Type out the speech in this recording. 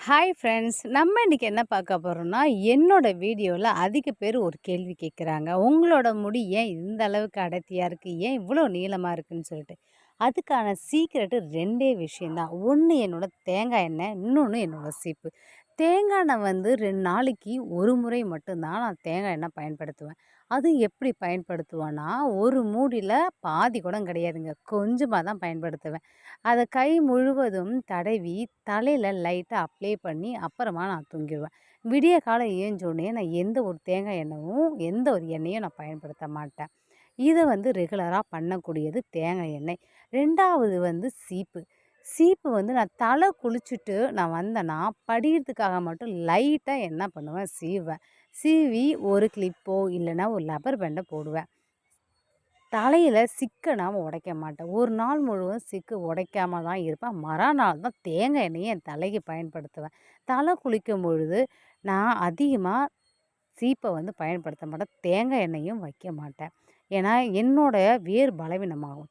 Hi friends. நம்ம இன்னைக்கு என்ன பார்க்க போறோம்னா, என்னோட வீடியோல அதிக பேர் ஒரு கேள்வி கேட்குறாங்க. உங்களோட முடி ஏன் இந்த அளவுக்கு அடர்த்தியா இருக்கு? ஏன் இவ்வளோ நீளமா இருக்குன்னு சொல்லிட்டு. அதுக்கான சீக்ரெட்டு 2டே விஷயம் தான். ஒண்ணு என்னோட தேங்காய் எண்ணெய், இன்னொன்னு என்னோட சீப்பு. தேங்காய் எண்ணெய் வந்து 2 நாளைக்கு ஒரு முறை மட்டும் தான் நான் தேங்காய் எண்ணெய் பயன்படுத்துவேன். அதுவும் எப்படி பயன்படுத்துவேன்னா, ஒரு மூடியில பாதி கூட கிடையாதுங்க. கொஞ்சமா தான் பயன்படுத்துவேன். அத கை முழுவதும் தடவி, தலையில லைட்டா அப்ளை பண்ணி, அப்புறமா நான் தூங்கிருவேன். விடிய காலை ஏஞ்சோனே நான் எந்த ஒரு தேங்காய் எண்ணெயும், எந்த ஒரு எண்ணெயும் நான் பயன்படுத்த மாட்டேன். இத வந்து ரெகுலரா பண்ணக்கூடியது தேங்காய் எண்ணெய். 2வது வந்து சீப்பு. சீப்பு வந்து நான் தலை குளிச்சுட்டு நான் வந்தேன்னா, படியிறதுக்காக மட்டும் லைட்டா என்ன பண்ணுவேன், சீவுவேன். சீவி ஒரு கிளிப்போ இல்லன்னா ஒரு லப்பர் பேண்ட போடுவேன். தலையில சிக்க நான் உடைக்க மாட்டேன். ஒரு நாள் முழுவதும் சிக்கு உடைக்காம தான் இருப்பேன். மறாநாள் தான் தேங்காய் எண்ணெய என் தலைக்கு பயன்படுத்துவேன். தலை குளிக்கும் பொழுது நான் அதிகமா சீப்ப வந்து பயன்படுத்த மாட்டேன். தேங்காய் எண்ணெயும் வைக்க மாட்டேன். ஏன்னா, என்னோட வேர் பலவீனமாகும்.